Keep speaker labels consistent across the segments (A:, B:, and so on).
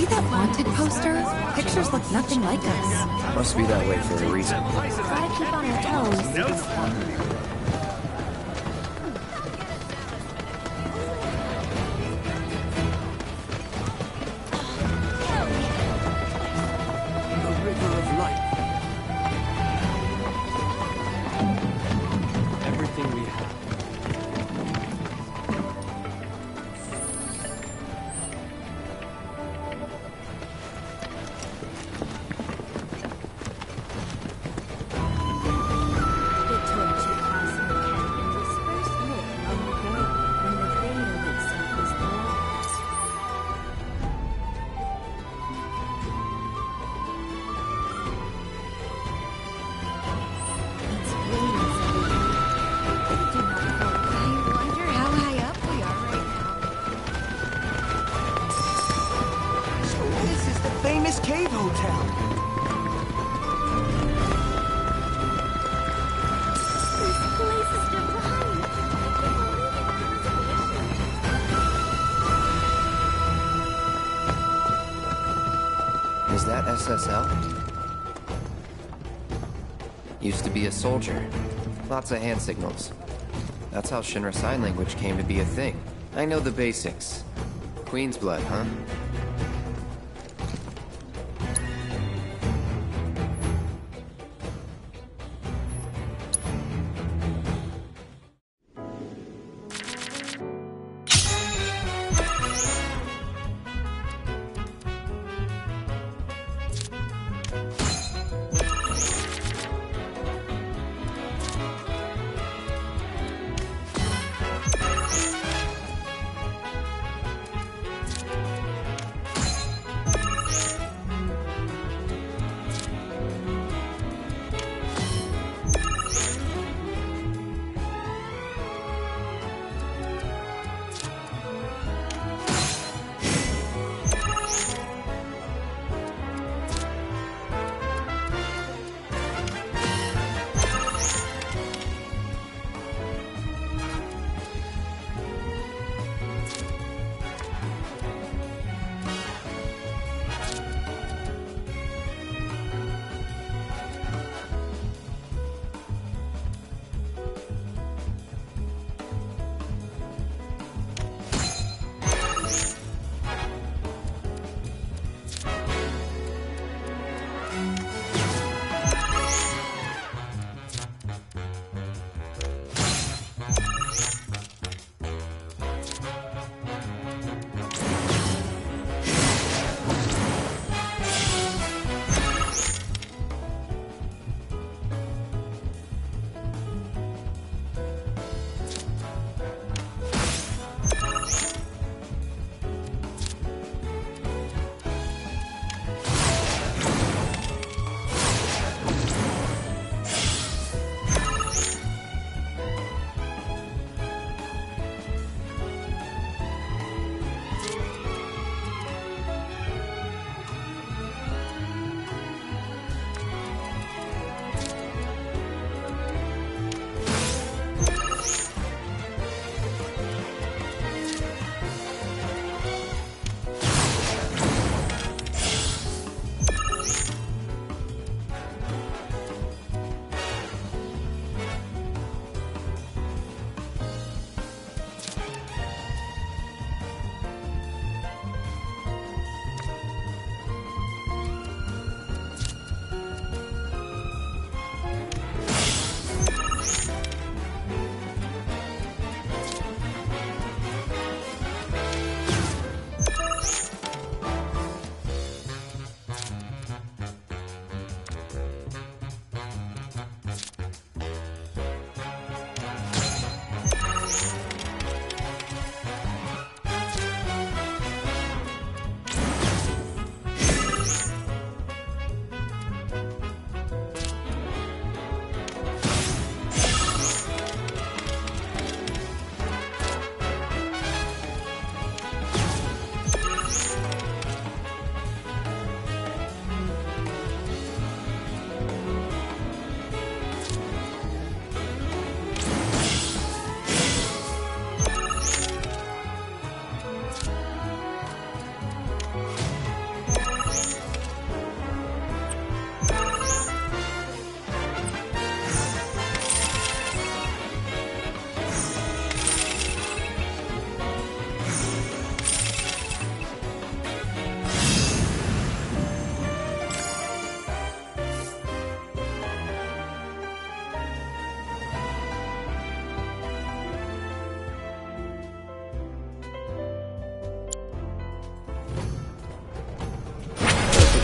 A: See that wanted poster? Pictures look nothing like us.
B: Must be that way for a reason.
A: Gotta keep on our toes.
C: The river of life. Everything we have.
B: Is that SSL? Used to be a soldier. Lots of hand signals. That's how Shinra Sign Language came to be a thing. I know the basics. Queen's blood, huh?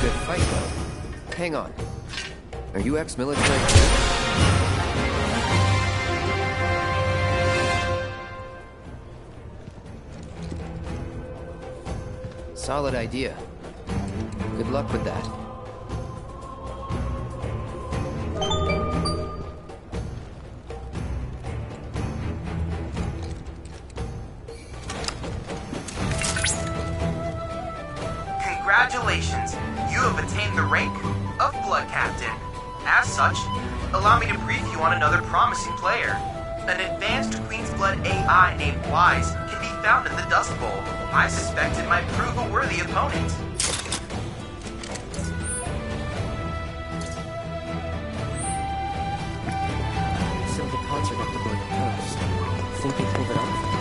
B: good fight, though. Hang on. Are you ex-military too? Solid idea. Good luck with that.
D: Congratulations! You have attained the rank of Blood Captain. As such, allow me to brief you on another promising player. An advanced Queen's Blood AI named Wise can be found in the Dust Bowl. I suspect it might prove a worthy opponent.
C: So the concert at the Blue Coast. Think they pulled it off?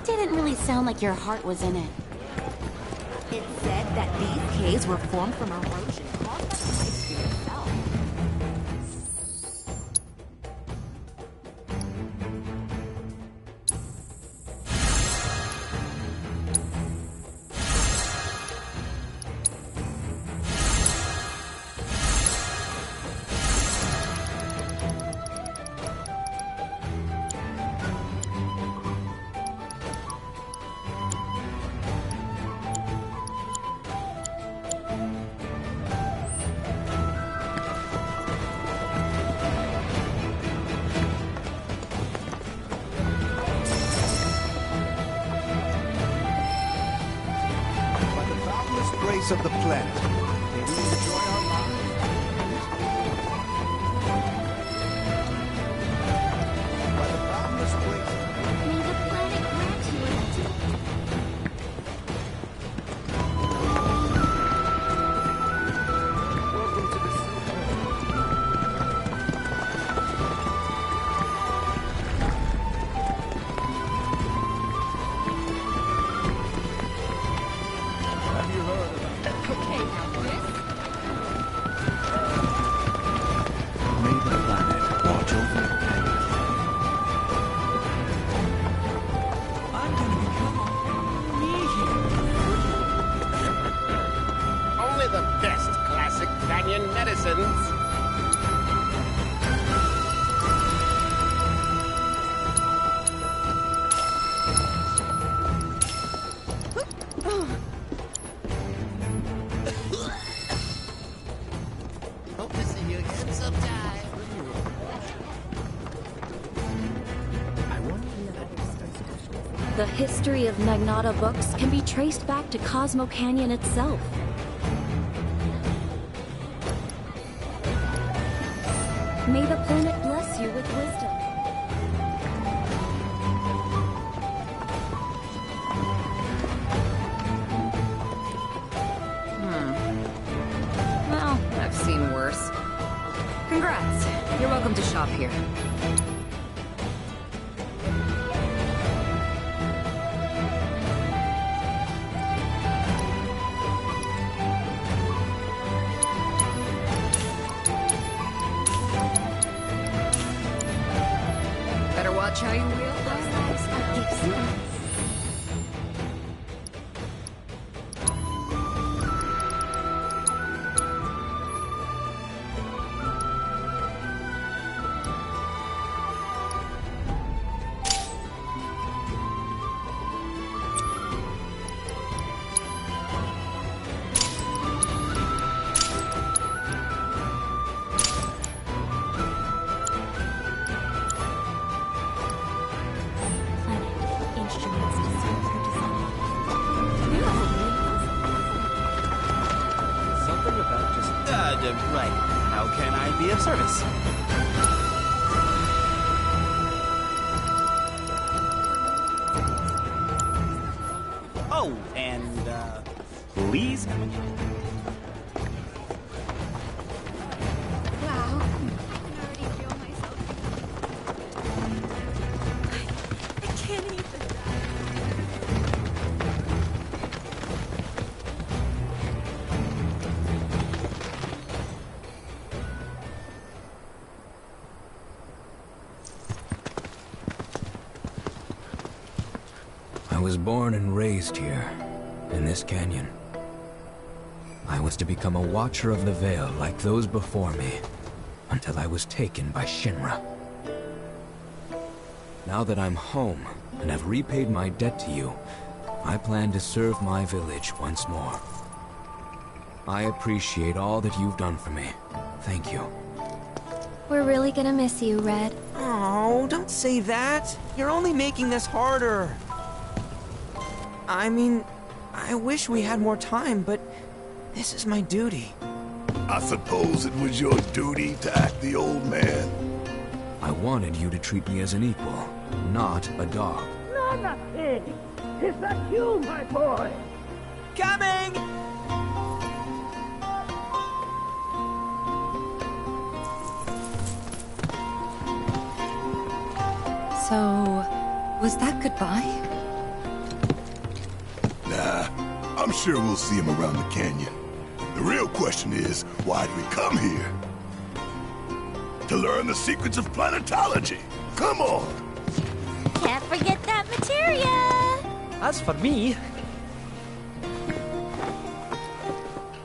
A: Didn't really sound like your heart was in it.
E: It said that these caves were formed from erosion caused by the ice stream itself.
F: Of the planet. May we enjoy our lives. By the boundless grace
A: May the planet grant you
C: Welcome to the
F: Have you heard of
E: Okay, now this.
F: May the planet watch over you.
C: I'm gonna become me here.
G: Only the best classic canyon medicines. Hope to see you again sometime.
E: The history of Magnata books can be traced back to Cosmo Canyon itself. May the planet bless you with wisdom.
H: Well, I've seen worse. Congrats. You're welcome to shop here. show you real lives are gifts.
I: Right. How can I be of service? Oh, and, please come in.
H: Wow. I already feel myself. I can't even.
J: I was born and raised here, in this canyon. I was to become a watcher of the Veil like those before me, until I was taken by Shinra. Now that I'm home, and have repaid my debt to you, I plan to serve my village once more. I appreciate all that you've done for me. Thank you.
E: We're really gonna miss you, Red.
C: Oh, don't say that. You're only making this harder. I mean, I wish we had more time, but this is my duty.
F: I suppose it was your duty to act the old man.
J: I wanted you to treat me as an equal, not a dog.
G: Nanaki! Is that you, my boy?
C: Coming!
A: So, was that goodbye?
F: Nah, I'm sure we'll see him around the canyon. The real question is, why did we come here? To learn the secrets of planetology. Come on!
E: Can't forget that materia!
C: As for me...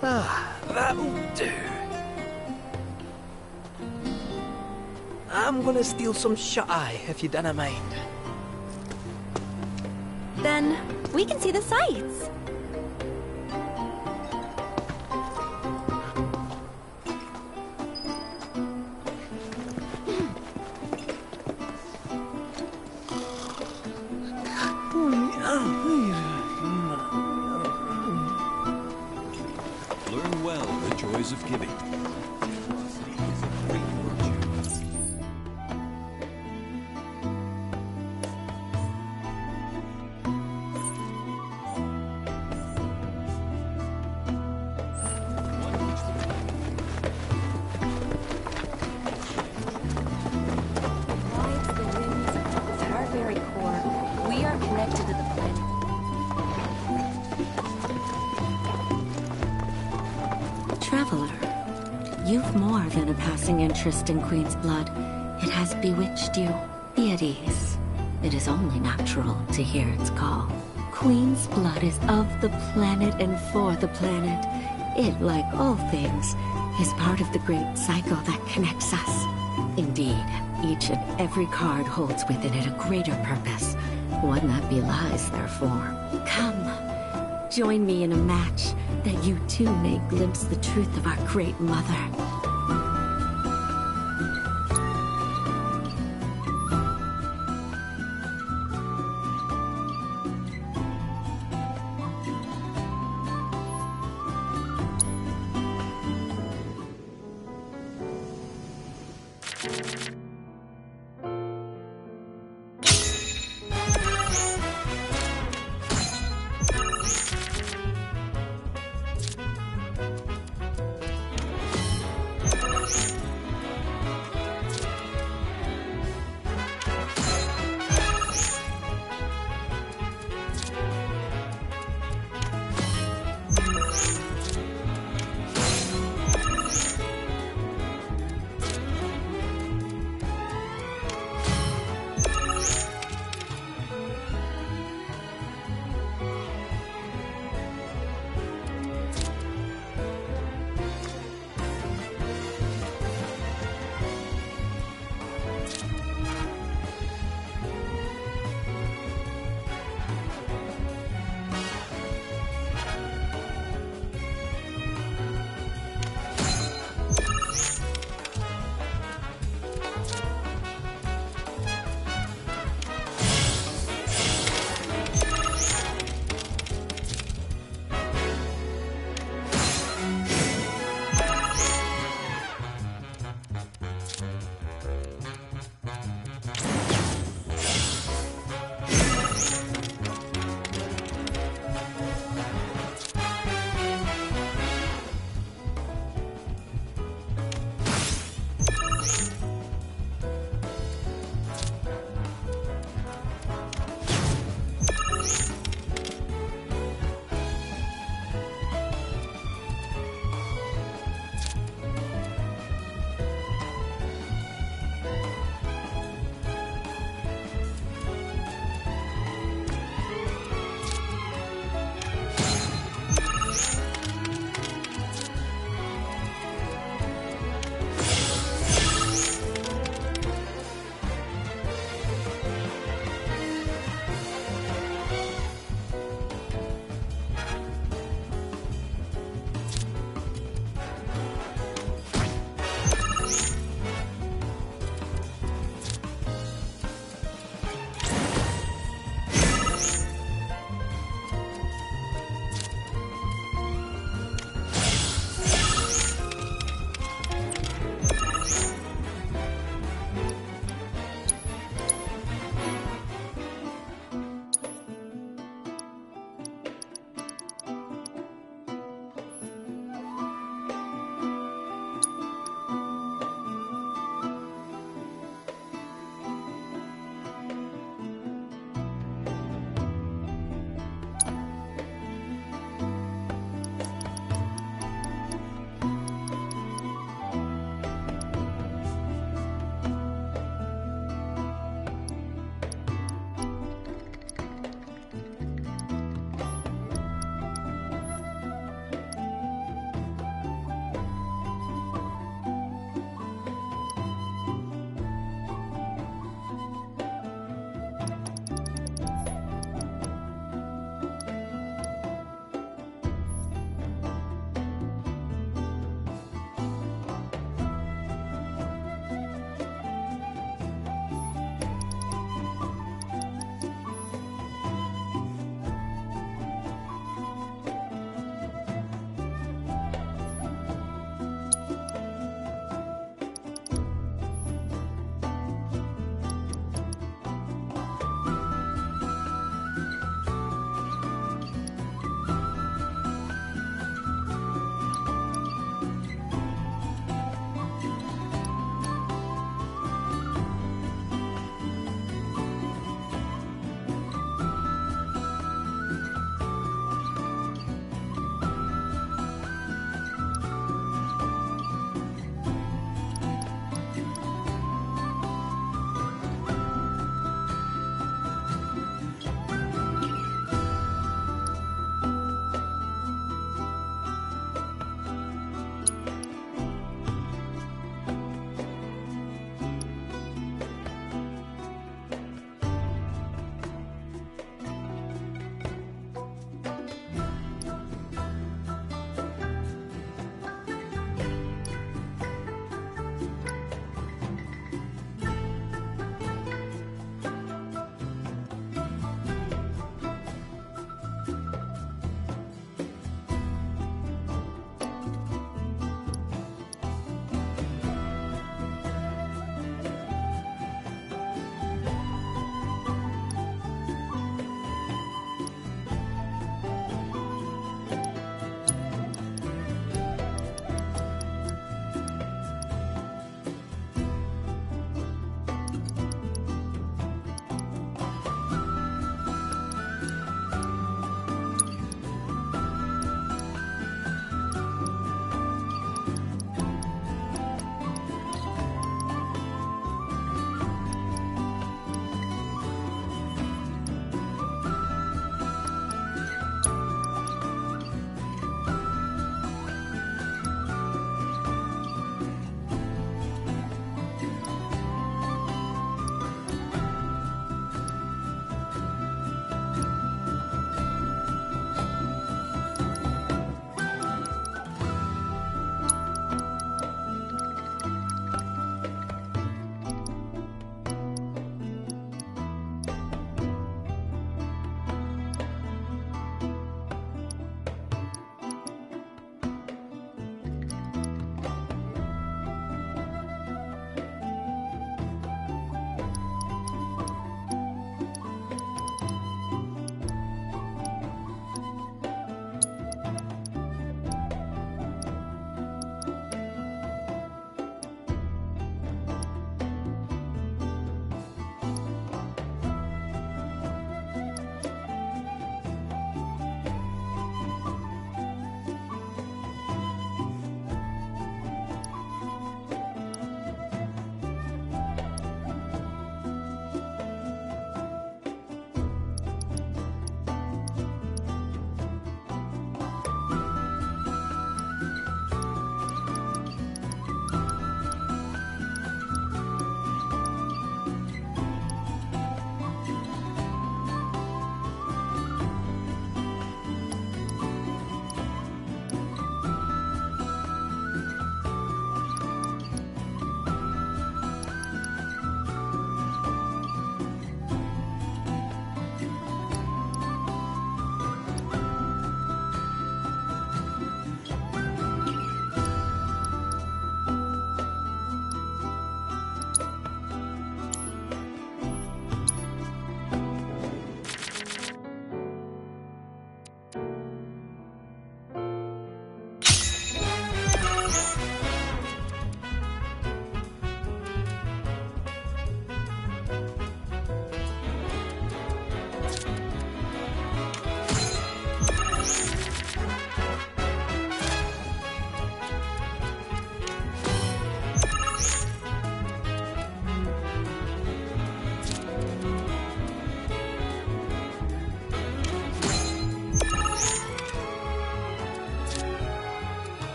C: that'll do. I'm gonna steal some shut-eye, if you don't mind.
E: Then, we can see the sights.
K: Learn well the joys of giving.
E: Traveler, you've more than a passing interest in Queen's blood. It has bewitched you. Be at ease. It is only natural to hear its call. Queen's blood is of the planet and for the planet. It, like all things, is part of the great cycle that connects us. Indeed, each and every card holds within it a greater purpose, one that belies their form. Come, join me in a match, that you too may glimpse the truth of our great mother.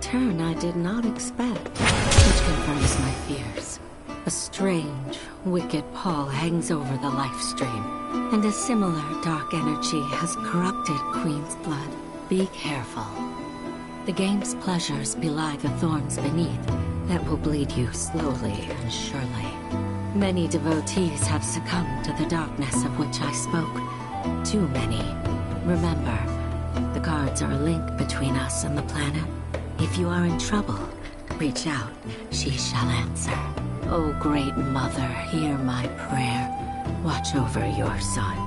E: turn I did not expect, which confirms my fears. A strange, wicked pall hangs over the life stream, and a similar dark energy has corrupted Queen's blood. Be careful. The game's pleasures belie the thorns beneath that will bleed you slowly and surely. Many devotees have succumbed to the darkness of which I spoke. Too many. Remember, the guards are a link between us and the planet. If you are in trouble, reach out. She shall answer. O Great Mother, hear my prayer. Watch over your son.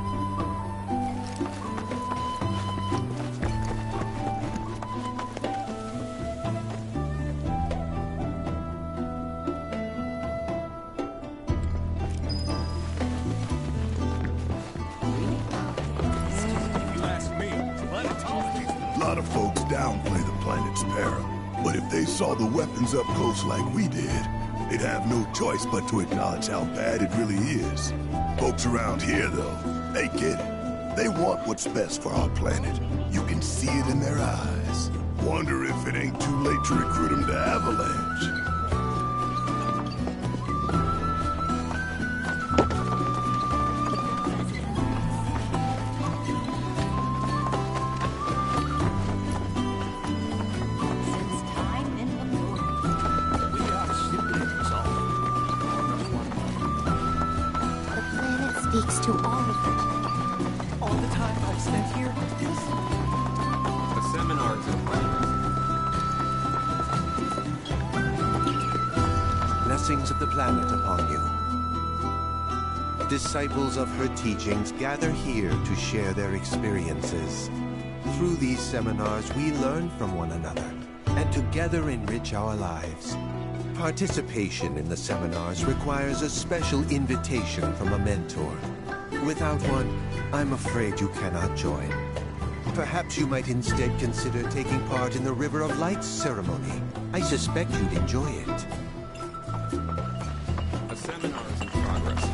F: A lot of folks downplay the planet's peril, but if they saw the weapons up close like we did, they'd have no choice but to acknowledge how bad it really is. Folks around here, though, they get it. They want what's best for our planet. You can see it in their eyes. Wonder if it ain't too late to recruit them to Avalanche.
K: Speaks to all of it.
C: All the time I've spent here?
J: The seminars and
L: Blessings of the planet upon you. Disciples of her teachings gather here to share their experiences. Through these seminars, we learn from one another and together enrich our lives. Participation in the seminars requires a special invitation from a mentor. Without one, I'm afraid you cannot join. Perhaps you might instead consider taking part in the River of Lights ceremony. I suspect you'd enjoy it.
J: A seminar is in progress.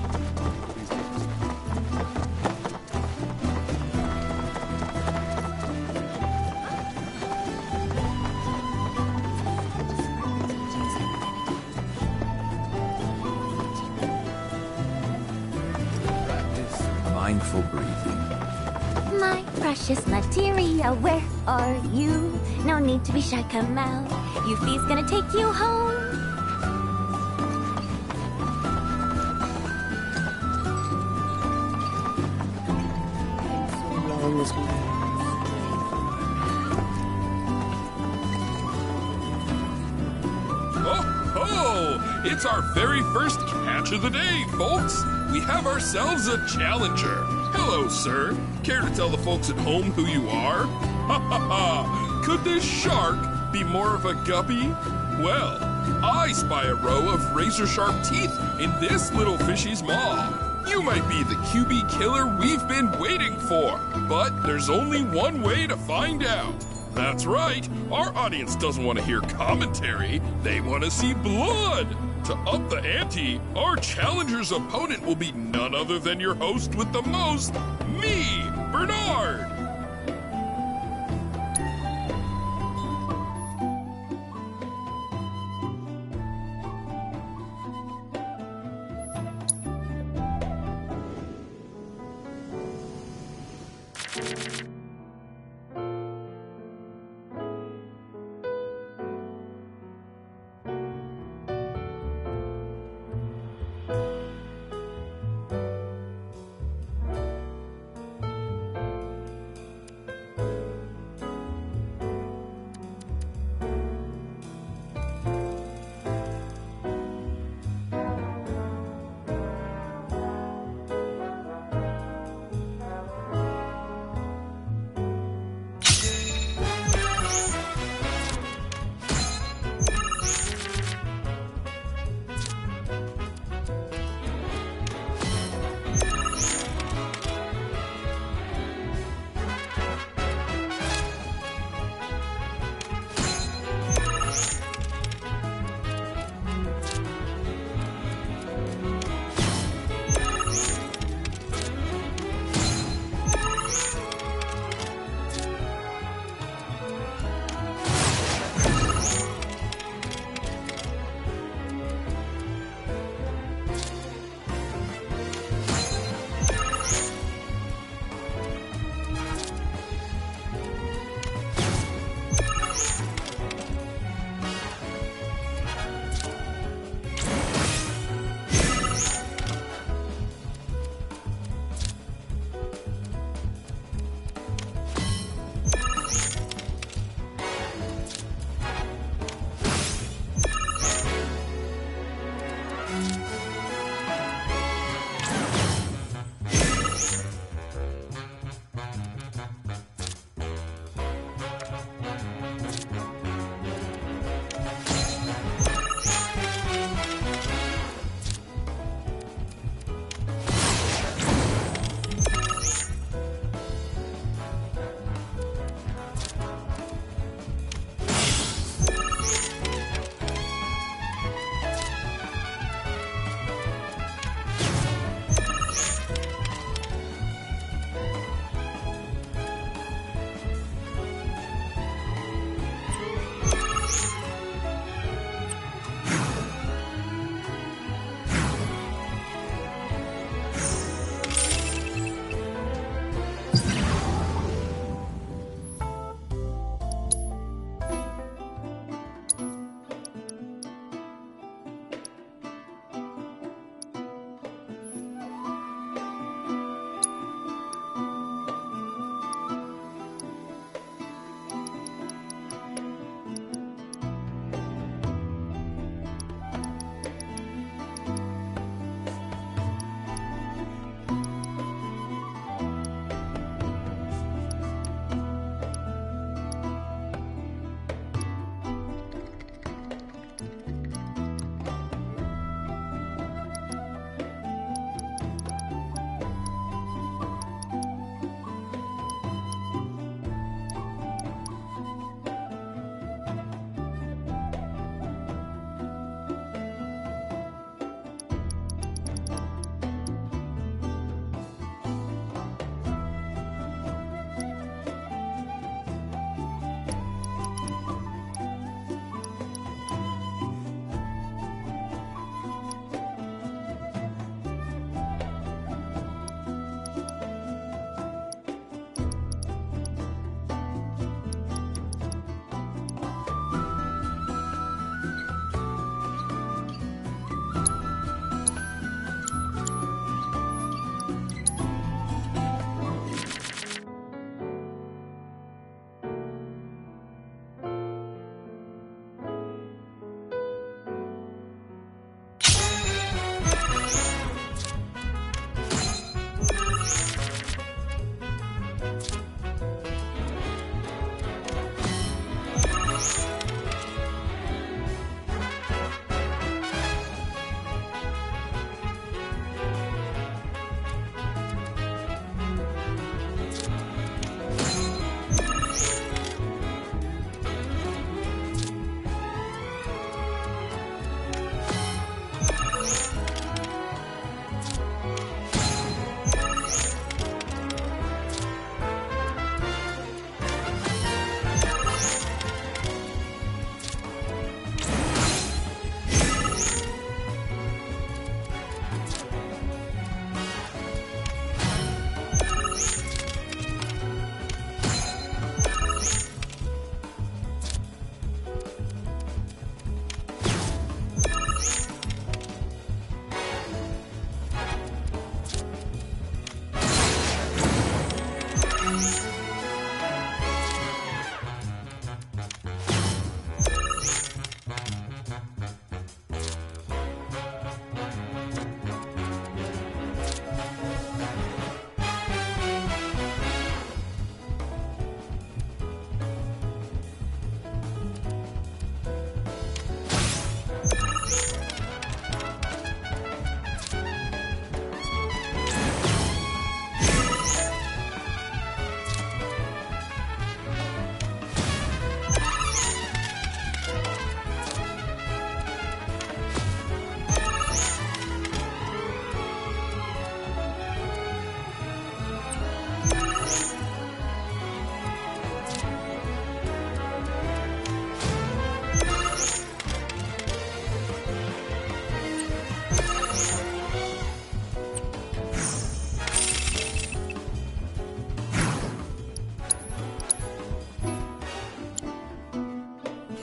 J: Mindful breathing.
K: My precious materia, where are you? No need to be shy, come out. Yuffie's gonna take you home.
M: Oh, it's our very first catch of the day, folks. We have ourselves a challenger. Hello, sir. Care to tell the folks at home who you are? Ha ha ha! Could this shark be more of a guppy? Well, I spy a row of razor-sharp teeth in this little fishy's maw. You might be the QB killer we've been waiting for, but there's only one way to find out. That's right, our audience doesn't want to hear commentary, they want to see blood. To up the ante, our challenger's opponent will be none other than your host with the most, me, Bernard.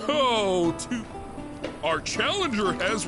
M: Oh, our challenger has...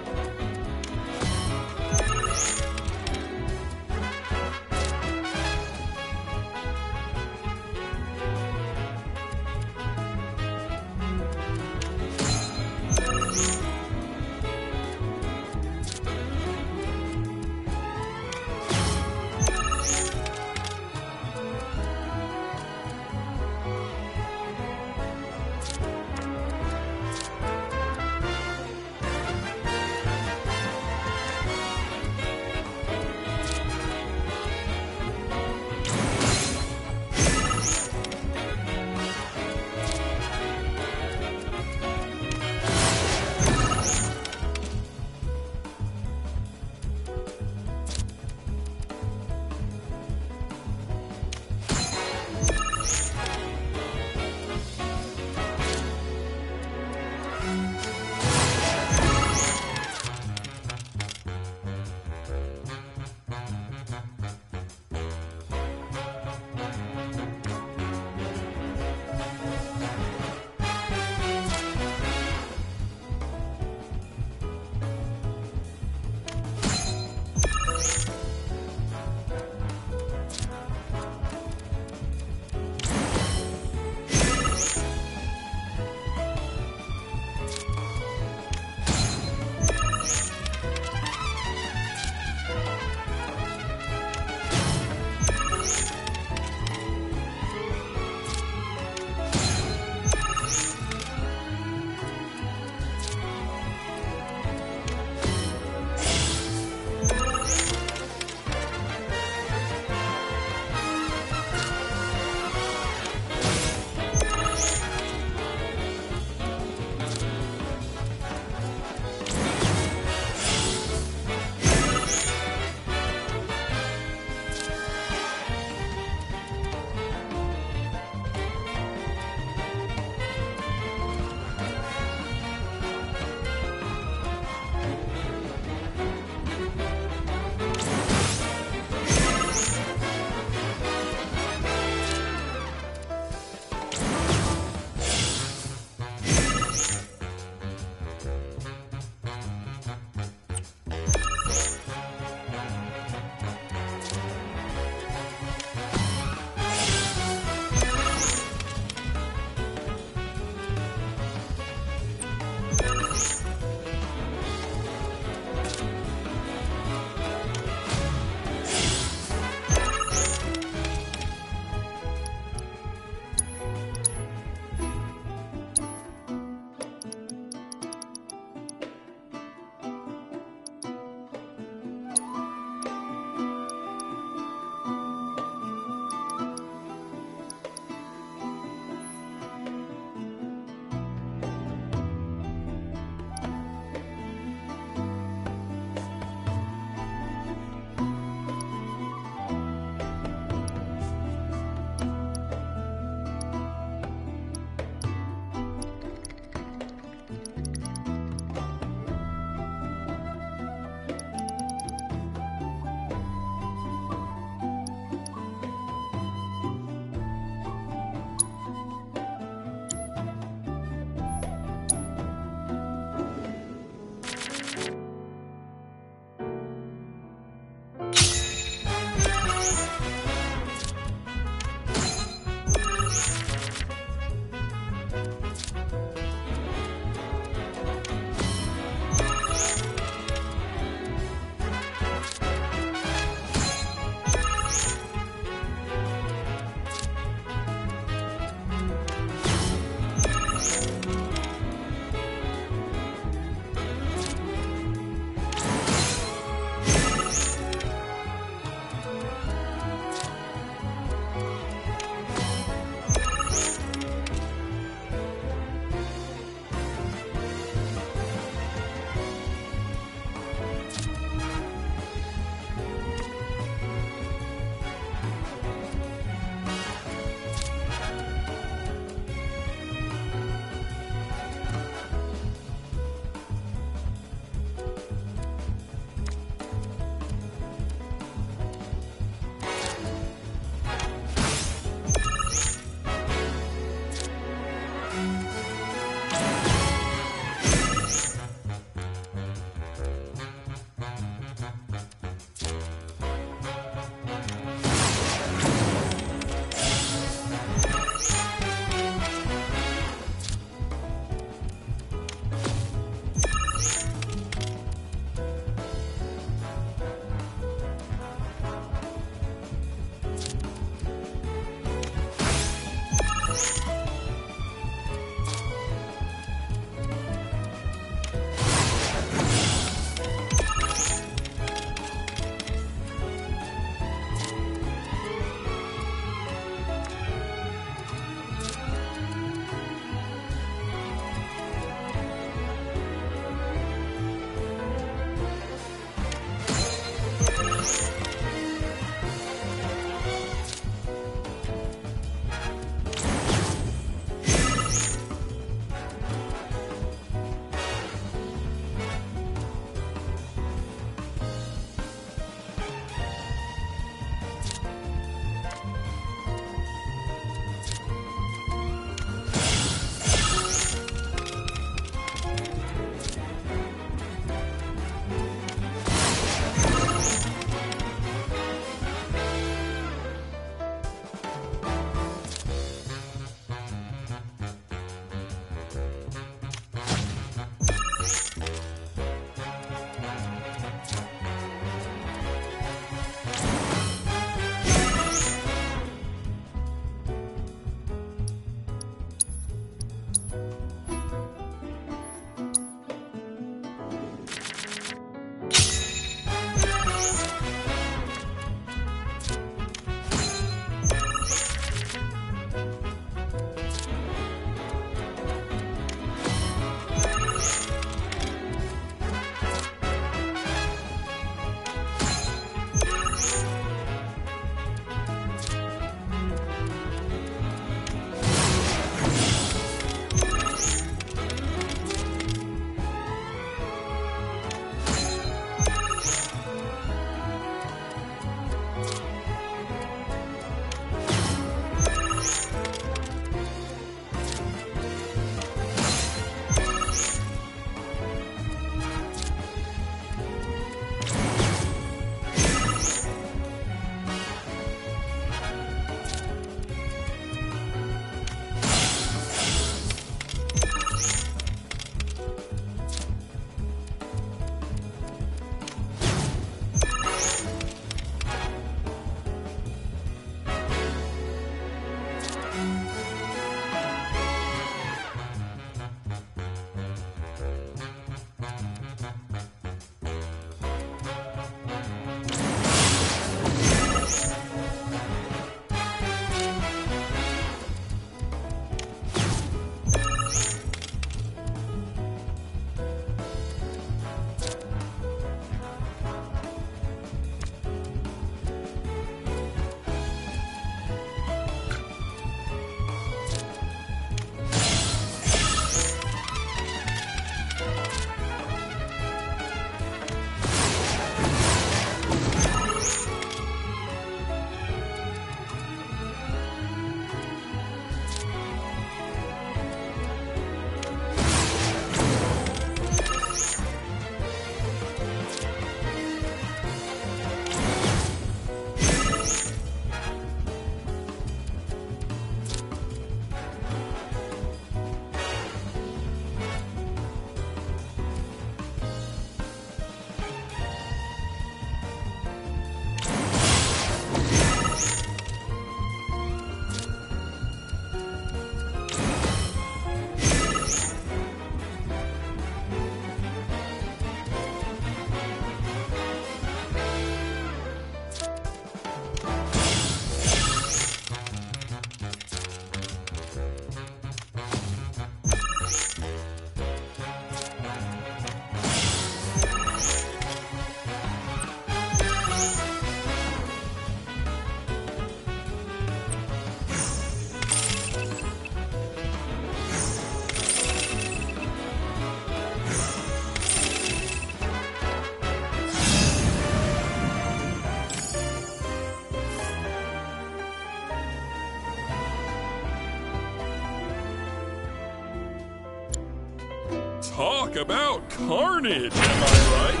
M: Talk about carnage, am I right?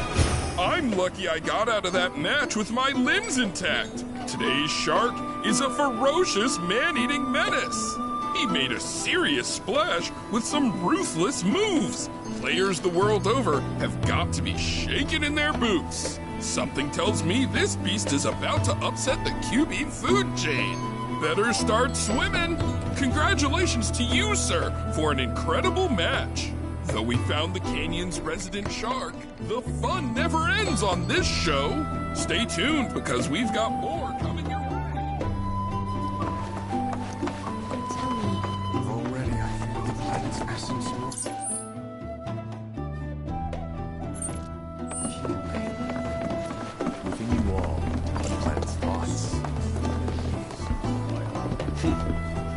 M: I'm lucky I got out of that match with my limbs intact. Today's shark is a ferocious man-eating menace. He made a serious splash with some ruthless moves. Players the world over have got to be shaken in their boots. Something tells me this beast is about to upset the QB food chain. Better start swimming. Congratulations to you, sir, for an incredible match. Though we found the canyon's resident shark, the fun never ends on this show. Stay tuned because we've got more coming your way.
L: Already I feel the planet's essence more. Within you all, the planet's thoughts.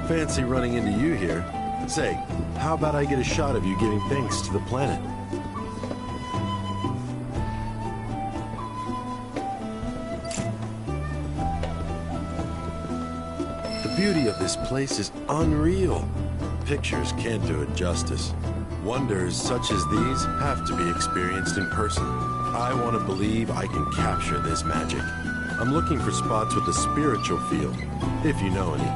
L: Fancy running into you here. Say, how about I get a shot of you giving thanks to the planet? The beauty of this place is unreal. Pictures can't do it justice. Wonders such as these have to be experienced in person. I want to believe I can capture this magic. I'm looking for spots with a spiritual feel, if you know any.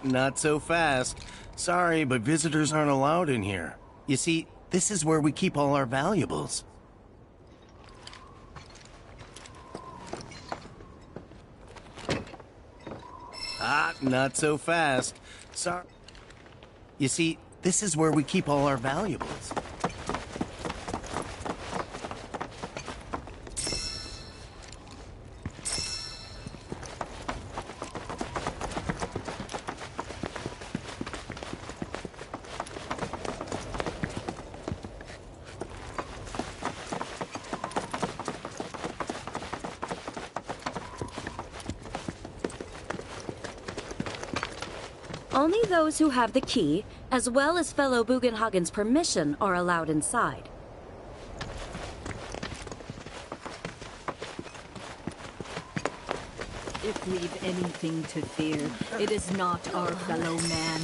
G: Not so fast. Sorry, but visitors aren't allowed in here. You see, this is where we keep all our valuables. Not so fast. Sorry. You see, this is where we keep all our valuables.
E: Only those who have the key, as well as fellow Bugenhagen's permission, are allowed inside.
N: If we've anything to fear, it is not our fellow man,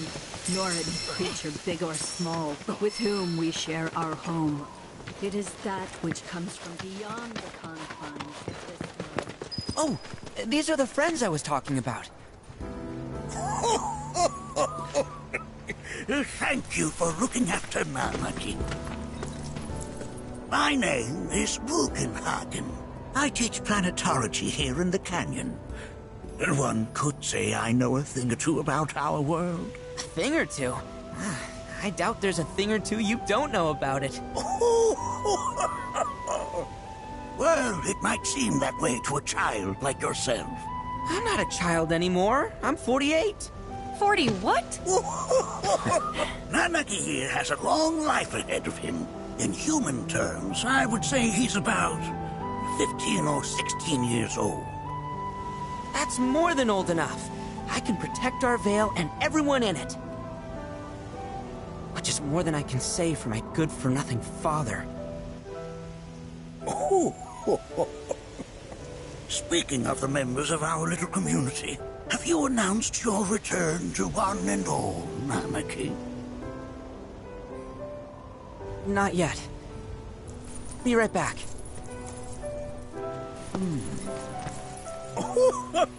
N: nor any creature big or small, with whom we share our home. It is that which comes from beyond the confines of this world.
C: Oh, these are the friends I was talking about.
O: Thank you for looking after Nanaki. My name is Bugenhagen. I teach planetology here in the canyon. One could say I know a thing or two about our world.
C: A thing or two? I doubt there's a thing or two you don't know about it.
O: Well, it might seem that way to a child like yourself.
C: I'm not a child anymore. I'm 48.
H: 40 what?
O: Nanaki here has a long life ahead of him. In human terms, I would say he's about 15 or 16 years old.
C: That's more than old enough. I can protect our Vale and everyone in it. Which is more than I can say for my good-for-nothing father.
O: Speaking of the members of our little community, have you announced your return to one and all, Nanaki?
C: Not yet. Be right back.
O: But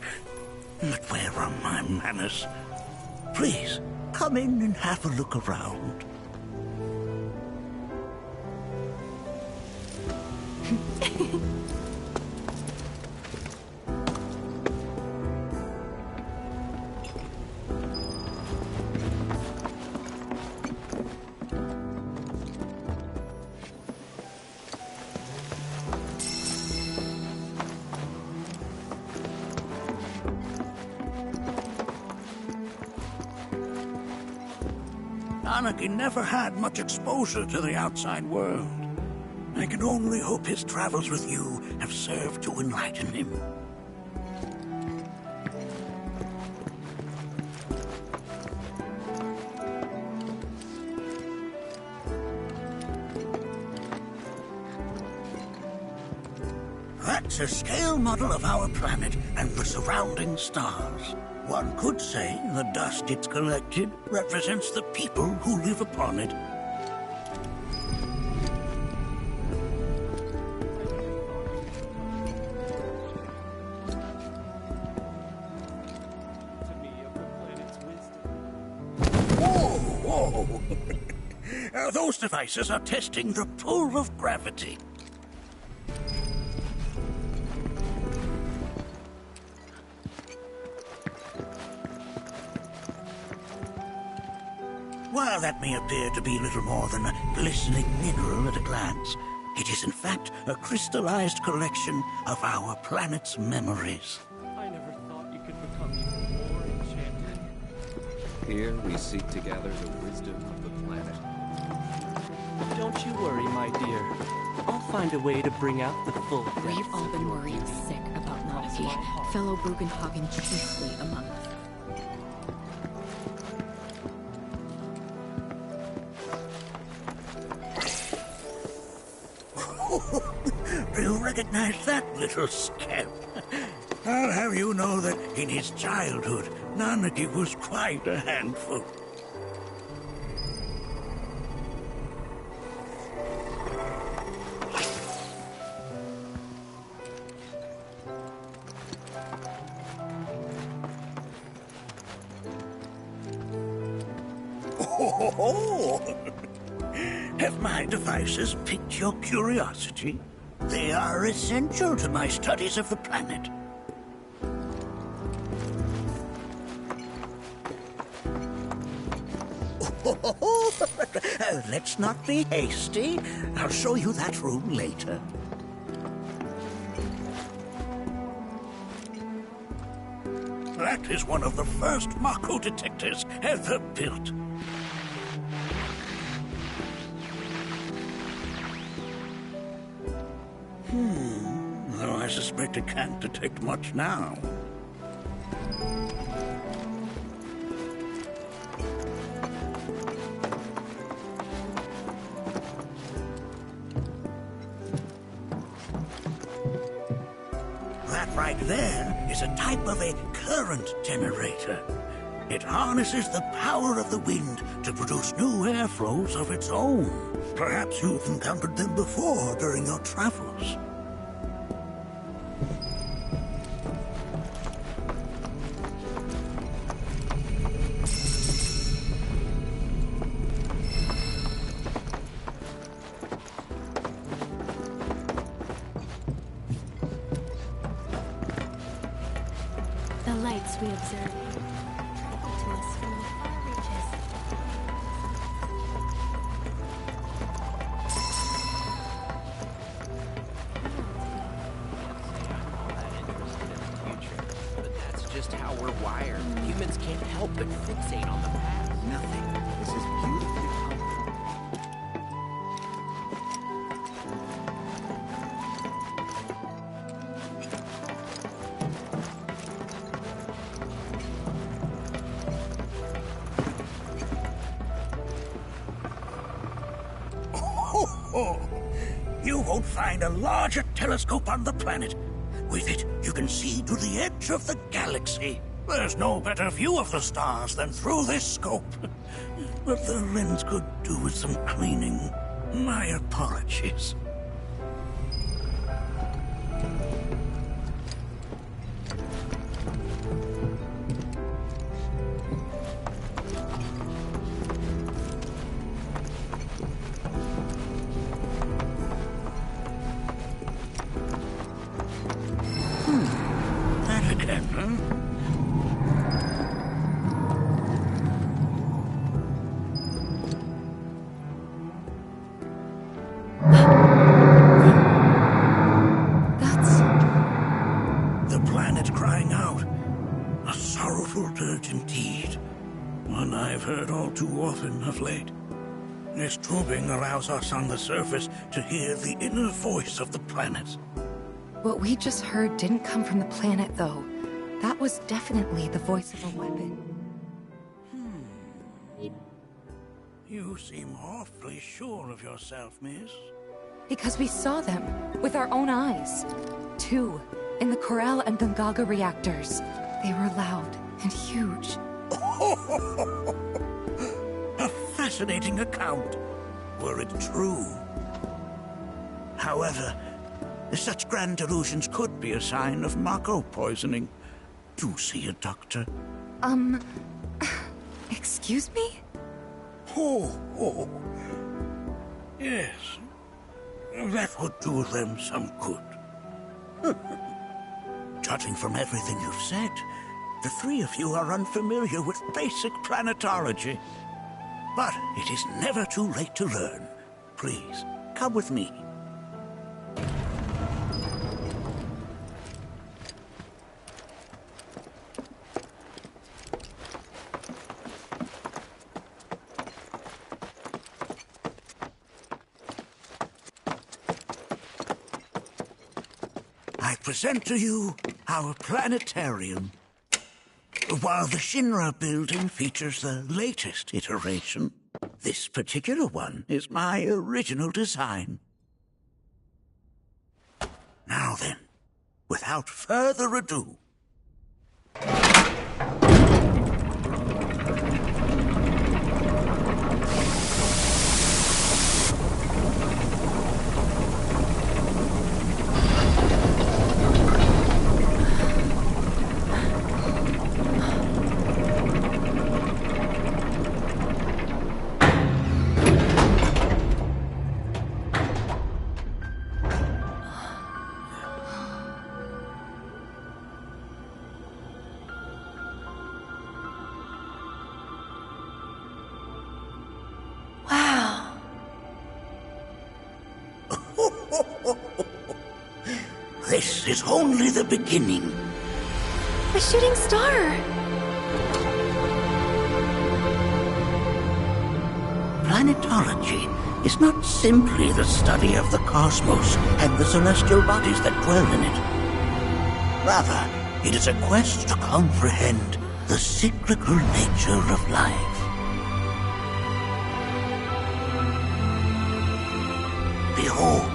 O: where are my manners? Please, come in and have a look around. Nanaki never had much exposure to the outside world. I can only hope his travels with you have served to enlighten him. That's a scale model of our planet and the surrounding stars. One could say the dust it's collected represents the people who live upon it. Whoa! Those devices are testing the pull of gravity. While that may appear to be little more than a glistening mineral at a glance, it is in fact a crystallized collection of our planet's memories.
I: I never thought you could become even more enchanted.
J: Here we seek to gather the wisdom of the planet.
I: Don't you worry, my dear. I'll find a way to bring out the full depths.
H: We've all been worried sick about Nanaki, fellow Bugenhagen chiefly among us.
O: Do you recognize that little scamp? I'll have you know that in his childhood, Nanaki was quite a handful. Oh! Have my devices piqued your curiosity? They are essential to my studies of the planet. Let's not be hasty. I'll show you that room later. That is one of the first Mako detectors ever built. Though I suspect it can't detect much now. That right there is a type of a current generator. It harnesses the power of the wind to produce new airflows of its own. Perhaps you've encountered them before during your travels.
K: The lights we observe to us from the far reaches.
D: But that's just how we're wired. Humans can't help but fixate on the past.
O: Nothing. This is beautifully comfortable. You won't find a larger telescope on the planet. With it, you can see to the edge of the galaxy. There's no better view of the stars than through this scope. But the lens could do with some cleaning. My apologies. That again, huh? The planet crying out. A sorrowful dirge indeed. one I've heard all too often of late. This tubing allows us on the surface to hear the inner voice of the planet.
A: What we just heard didn't come from the planet, though. That was definitely the voice of a weapon.
O: You seem awfully sure of yourself, miss.
A: Because we saw them with our own eyes. 2, in the Corral and Gungaga reactors. They were loud and huge.
O: A fascinating account, were it true. However, such grand delusions could be a sign of Mako poisoning. Do see a doctor.
A: Excuse me?
O: Oh. Yes. That would do them some good. Judging from everything you've said, the 3 of you are unfamiliar with basic planetology. But it is never too late to learn. Please, come with me. I present to you our planetarium. While the Shinra building features the latest iteration, this particular one is my original design. Now then, without further ado, this is only the beginning.
A: A shooting star!
O: Planetology is not simply the study of the cosmos and the celestial bodies that dwell in it. Rather, it is a quest to comprehend the cyclical nature of life. Behold,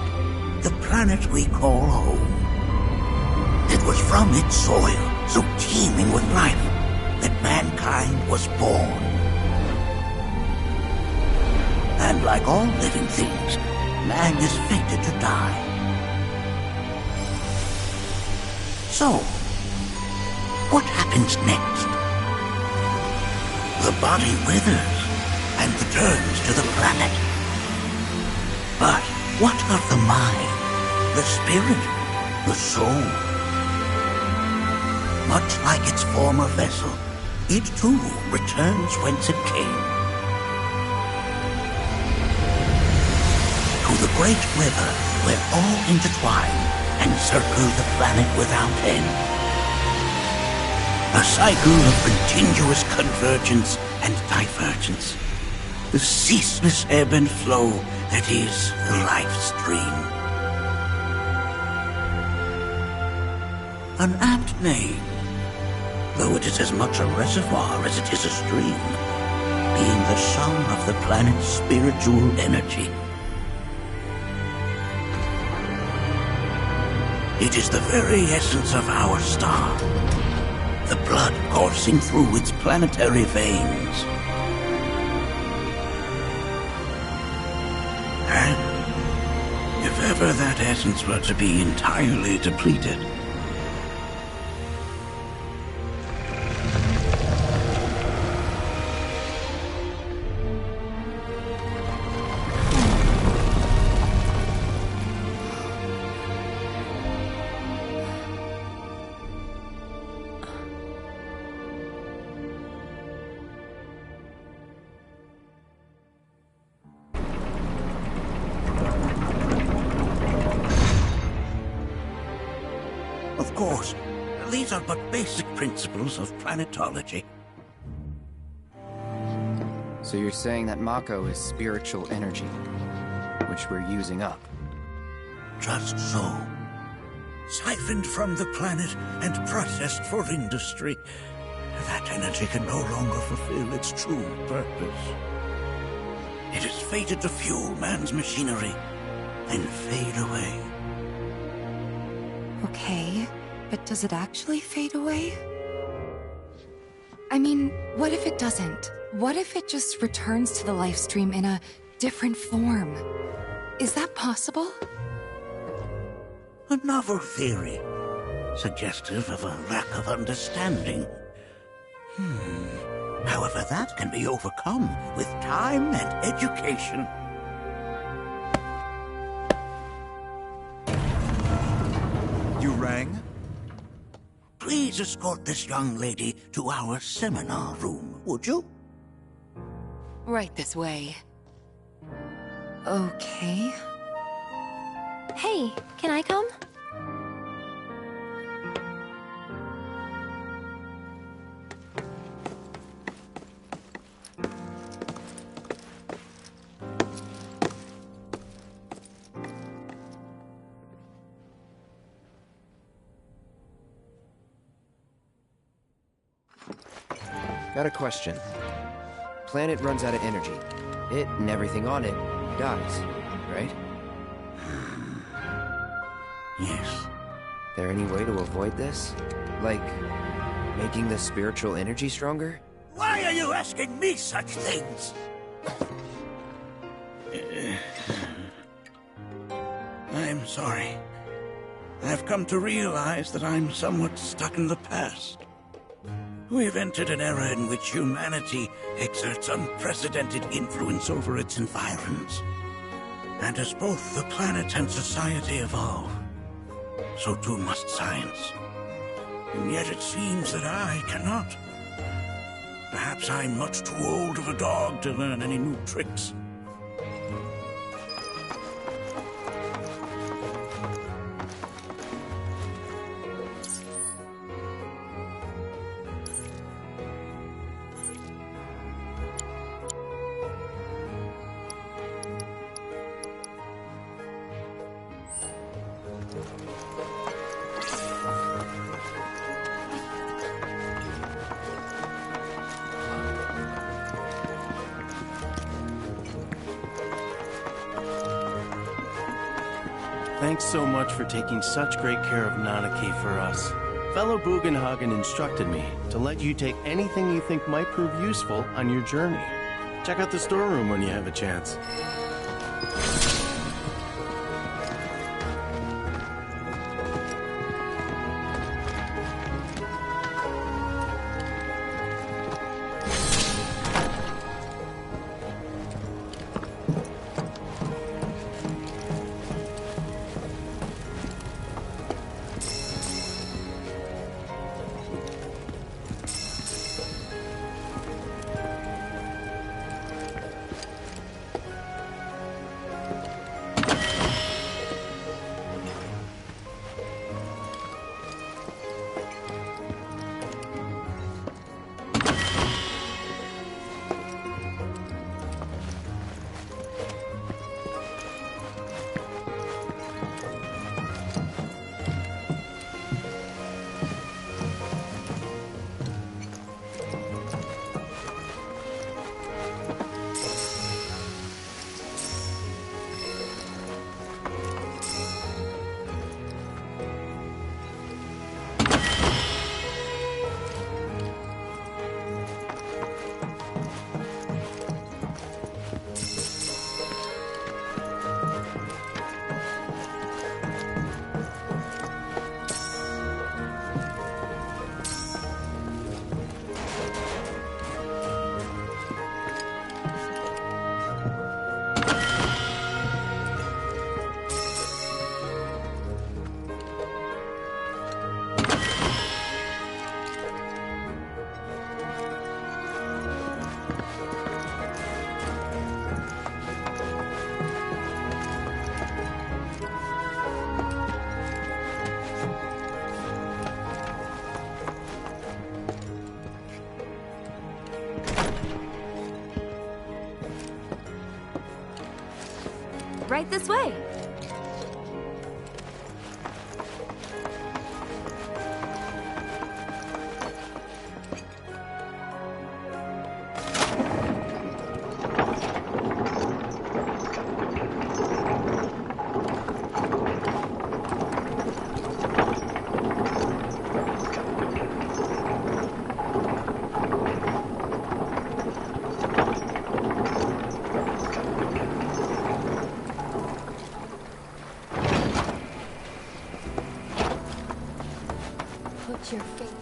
O: the planet we call home. It was from its soil, so teeming with life, that mankind was born. And like all living things, man is fated to die. So, what happens next? The body withers and returns to the planet. But what of the mind, the spirit, the soul? Much like its former vessel, it too returns whence it came. To the great river where all intertwine and circle the planet without end. A cycle of continuous convergence and divergence. The ceaseless ebb and flow that is the life stream. An apt name, though it is as much a reservoir as it is a stream, being the sum of the planet's spiritual energy. It is the very essence of our star, the blood coursing through its planetary veins. And if ever that essence were to be entirely depleted, of course, these are but basic principles of planetology.
B: So you're saying that Mako is spiritual energy, which we're using up?
O: Just so. Siphoned from the planet and processed for industry. That energy can no longer fulfill its true purpose. It is fated to fuel man's machinery, then fade away.
A: Okay, but does it actually fade away? I mean, what if it doesn't? What if it just returns to the life stream in a different form? Is that possible?
O: A novel theory, suggestive of a lack of understanding. However, that can be overcome with time and education.
P: You rang?
O: Please escort this young lady to our seminar room, would you?
A: Right this way. Okay.
K: Hey, can I come?
B: Got a question. Planet runs out of energy. It and everything on it dies, right?
O: Yes.
B: There any way to avoid this? Like, making the spiritual energy stronger?
O: Why are you asking me such things? I'm sorry. I've come to realize that I'm somewhat stuck in the past. We've entered an era in which humanity exerts unprecedented influence over its environs. And as both the planet and society evolve, so too must science. And yet it seems that I cannot. Perhaps I'm much too old of a dog to learn any new tricks.
I: Thanks so much for taking such great care of Nanaki for us. Fellow Bugenhagen instructed me to let you take anything you think might prove useful on your journey. Check out the storeroom when you have a chance.
H: Right this way.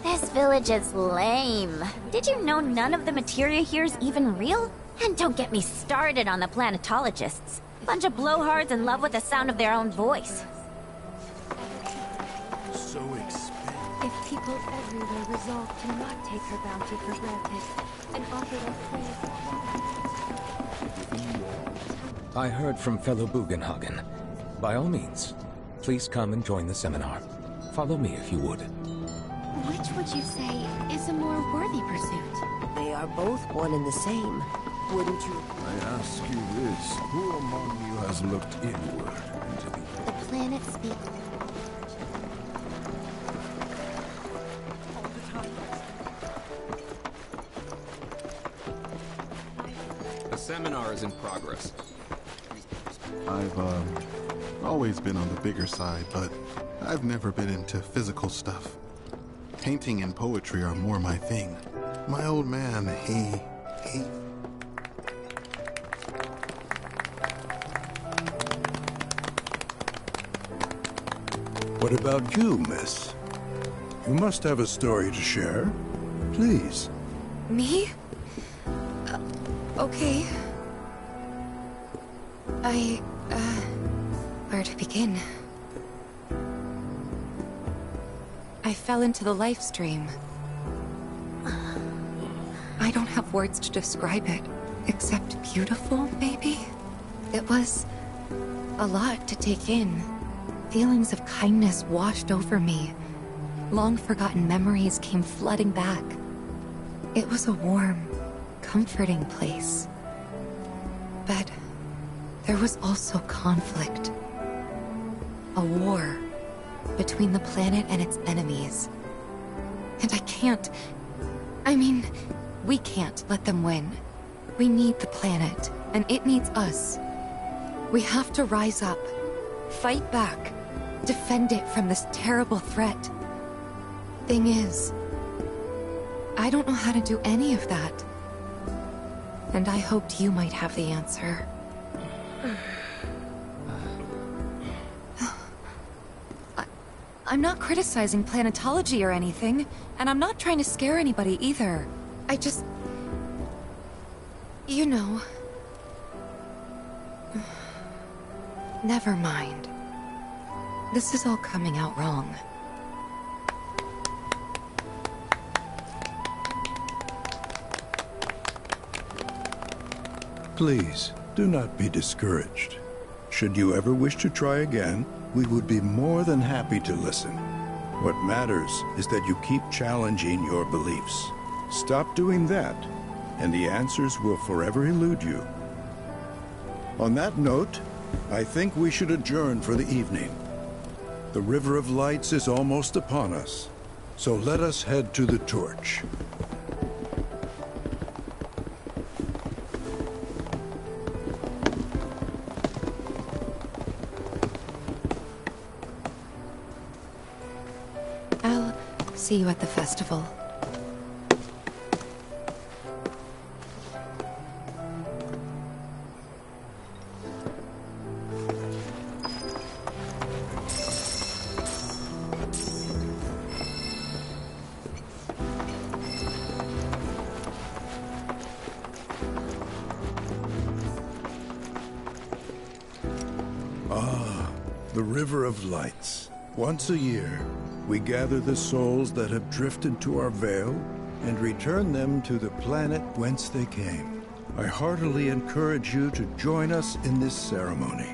K: This village is lame. Did you know none of the materia here is even real? And don't get me started on the planetologists. Bunch of blowhards in love with the sound of their own voice.
O: So expensive.
E: If people everywhere resolve to not take her bounty for granted and offer their praise.
J: I heard from fellow Bugenhagen. By all means, please come and join the seminar. Follow me if you would.
A: Which would you say is a more worthy pursuit?
Q: They are both one and the same, wouldn't you?
F: I ask you this, who among you has looked inward into
K: The planet speaks.
R: A seminar is in progress.
S: I've always been on the bigger side, but I've never been into physical stuff. Painting and poetry are more my thing. My old man, he...
F: What about you, miss? You must have a story to share. Please.
A: Me? Okay. Where to begin? I fell into the life stream. I don't have words to describe it, except beautiful, maybe? It was a lot to take in. Feelings of kindness washed over me. Long-forgotten memories came flooding back. It was a warm, comforting place. But there was also conflict. A war between the planet and its enemies. And we can't let them win. We need the planet, and it needs us. We have to rise up, fight back, defend it from this terrible threat. Thing is, I don't know how to do any of that. And I hoped you might have the answer. I'm not criticizing planetology or anything, and I'm not trying to scare anybody either. I just... You know... Never mind. This is all coming out wrong.
F: Please, do not be discouraged. Should you ever wish to try again, we would be more than happy to listen. What matters is that you keep challenging your beliefs. Stop doing that, and the answers will forever elude you. On that note, I think we should adjourn for the evening. The River of Lights is almost upon us, so let us head to the torch.
A: I'll see you at the festival.
F: The River of Lights. Once a year, we gather the souls that have drifted to our veil and return them to the planet whence they came. I heartily encourage you to join us in this ceremony.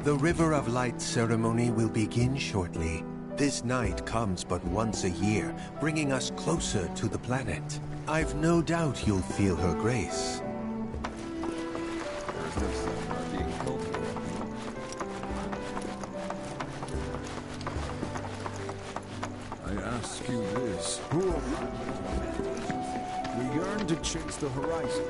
L: The River of Light ceremony will begin shortly. This night comes but once a year, bringing us closer to the planet. I've no doubt you'll feel her grace.
R: some are being healthier. I ask you this, who are we yearn to chase the horizon.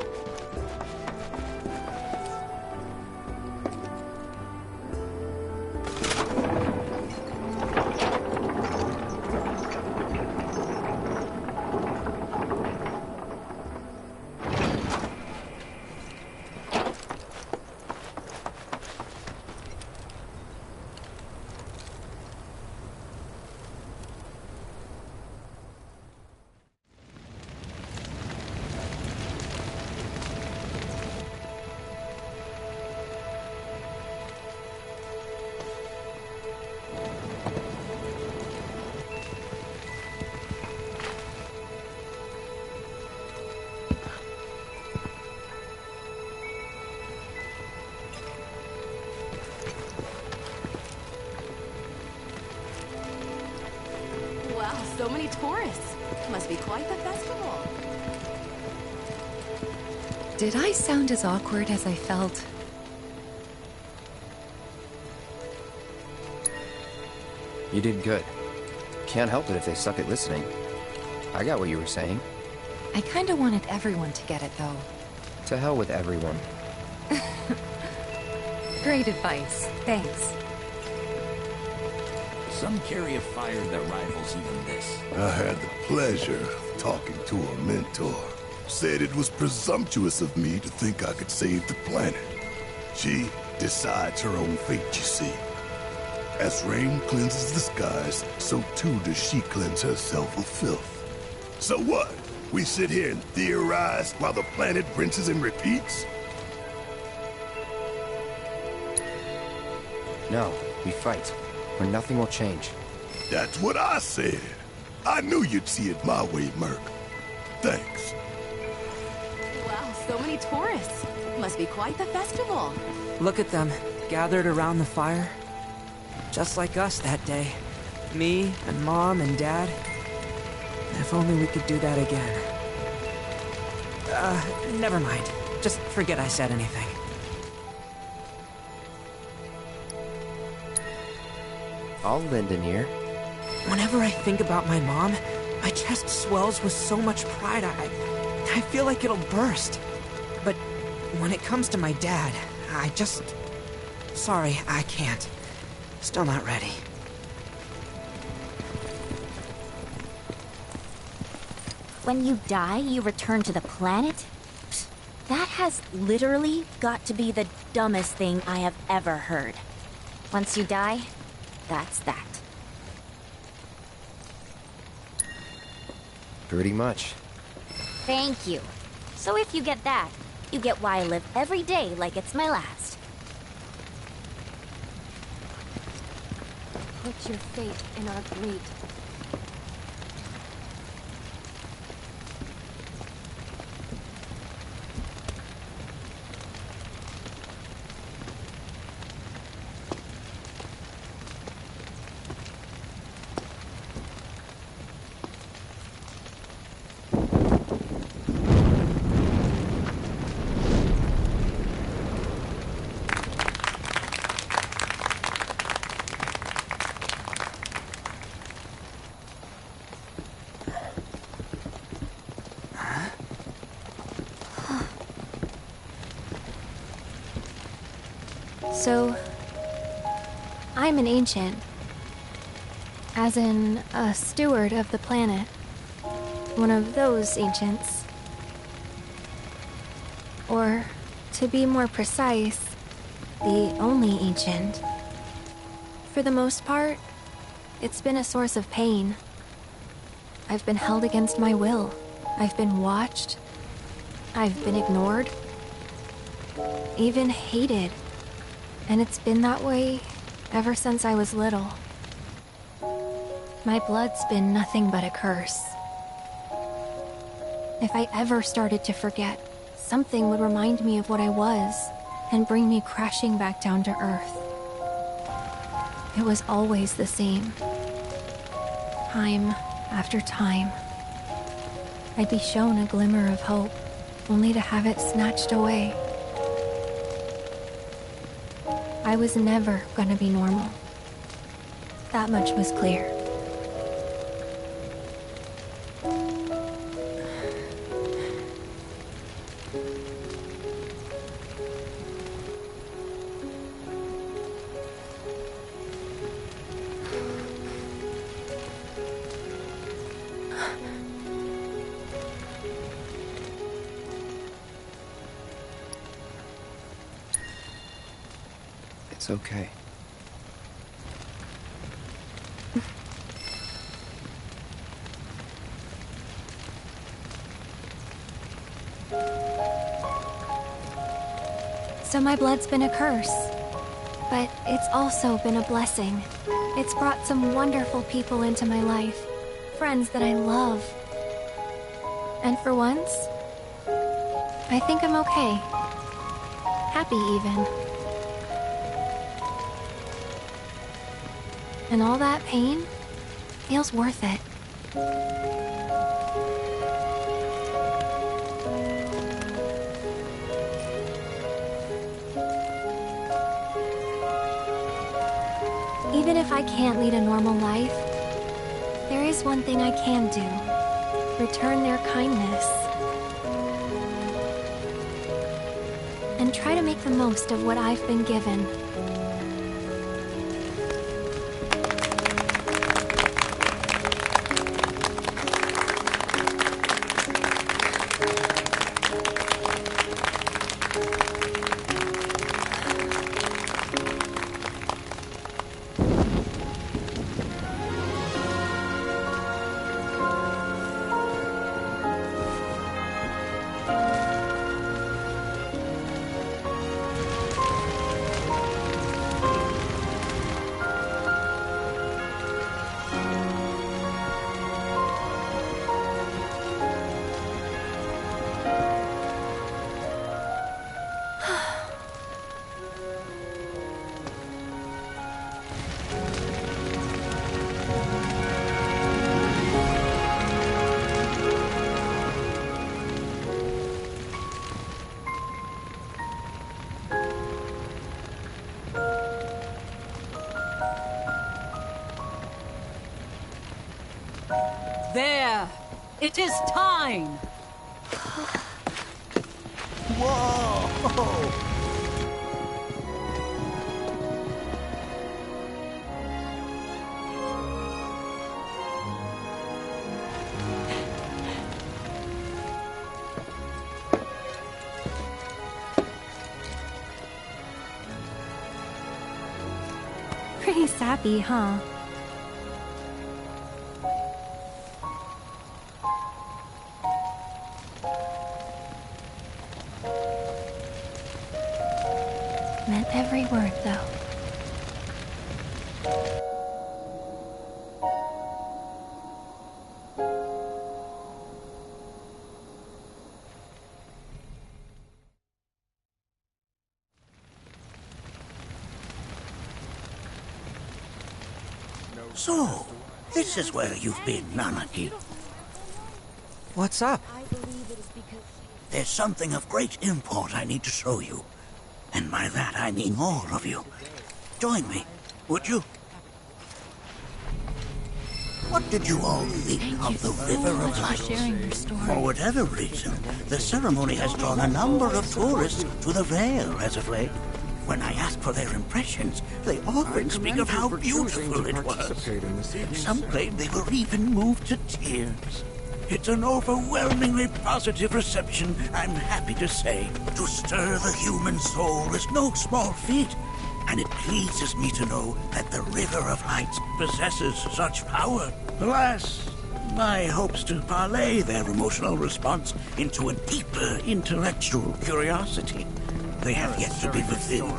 H: Wow, so many tourists. Must be quite the festival.
A: Did I sound as awkward as I felt?
B: You did good. Can't help it if they suck at listening. I got what you were saying.
A: I kinda wanted everyone to get it, though.
B: To hell with everyone.
A: Great advice. Thanks.
O: Some carry a fire that rivals even this.
F: I had the pleasure of talking to a mentor. Said it was presumptuous of me to think I could save the planet. She decides her own fate, you see. As rain cleanses the skies, so too does she cleanse herself of filth. So what? We sit here and theorize while the planet rinses and repeats?
B: No, we fight, or nothing will change.
F: That's what I said. I knew you'd see it my way, Merc. Thanks.
H: Wow, so many tourists. Must be quite the festival.
C: Look at them, gathered around the fire. Just like us that day. Me and Mom and Dad. If only we could do that again. Never mind. Just forget I said anything.
B: I'll lend an ear.
C: Whenever I think about my mom, my chest swells with so much pride, I feel like it'll burst. But when it comes to my dad, I just... Sorry, I can't. Still not ready.
K: When you die, you return to the planet? Psst, that has literally got to be the dumbest thing I have ever heard. Once you die, that's that.
B: Pretty much.
K: Thank you. So if you get that, you get why I live every day like it's my last.
H: Put your fate in our great.
T: So, I'm an ancient. As in, a steward of the planet. One of those ancients. Or, to be more precise, the only ancient. For the most part, it's been a source of pain. I've been held against my will. I've been watched. I've been ignored. Even hated. And it's been that way ever since I was little. My blood's been nothing but a curse. If I ever started to forget, something would remind me of what I was and bring me crashing back down to Earth. It was always the same. Time after time. I'd be shown a glimmer of hope, only to have it snatched away. I was never gonna be normal. That much was clear.
B: It's okay.
T: So my blood's been a curse. But it's also been a blessing. It's brought some wonderful people into my life. Friends that I love. And for once, I think I'm okay. Happy even. And all that pain feels worth it. Even if I can't lead a normal life, there is one thing I can do. Return their kindness. And try to make the most of what I've been given.
N: There! It is time!
O: Whoa!
T: Pretty sappy, huh? Meant every word, though.
O: So, this is where you've been, Nanaki.
C: What's up?
O: There's something of great import I need to show you. And by that I mean all of you. Join me, would you? What did you all think of the River of Light? For whatever reason, the ceremony has drawn a number of tourists to the Vale as of late. When I ask for their impressions, they often speak of how beautiful it was. Some claim they were even moved to tears. It's an overwhelmingly positive reception, I'm happy to say. To stir the human soul is no small feat, and it pleases me to know that the River of Light possesses such power. Alas, my hopes to parlay their emotional response into a deeper intellectual curiosity, they have yet to be fulfilled.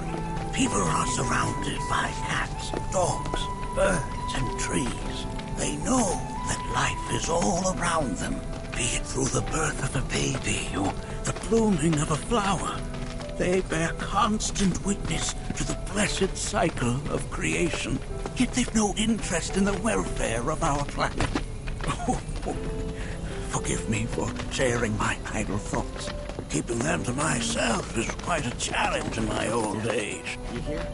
O: People are surrounded by cats, dogs, birds, and trees. They know that life is all around them, be it through the birth of a baby or the blooming of a flower. They bear constant witness to the blessed cycle of creation, yet they've no interest in the welfare of our planet. Forgive me for sharing my idle thoughts. Keeping them to myself is quite a challenge in my old age.
C: You hear?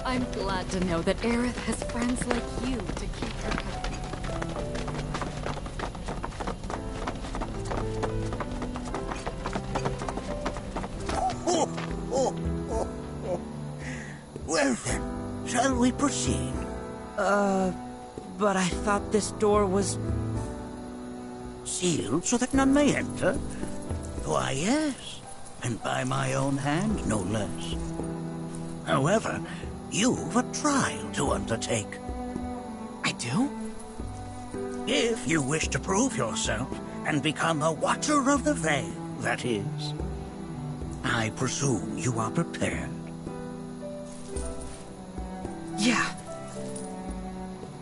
H: I'm glad to know that Aerith has friends like you to keep her company.
O: Well then, shall we proceed?
C: But I thought this door was...
O: Sealed so that none may enter? Why, yes. And by my own hand, no less. However, you've a trial to undertake.
C: I do?
O: If you wish to prove yourself and become a Watcher of the Veil, that is. I presume you are prepared.
C: Yeah.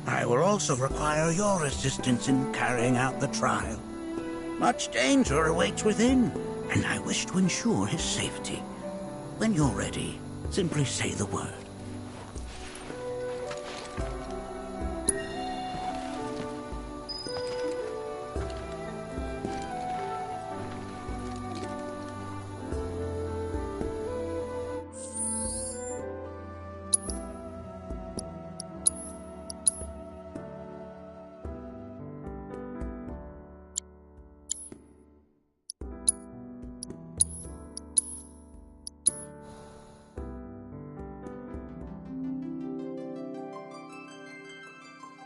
O: I will also require your assistance in carrying out the trial. Much danger awaits within, and I wish to ensure his safety. When you're ready, simply say the word.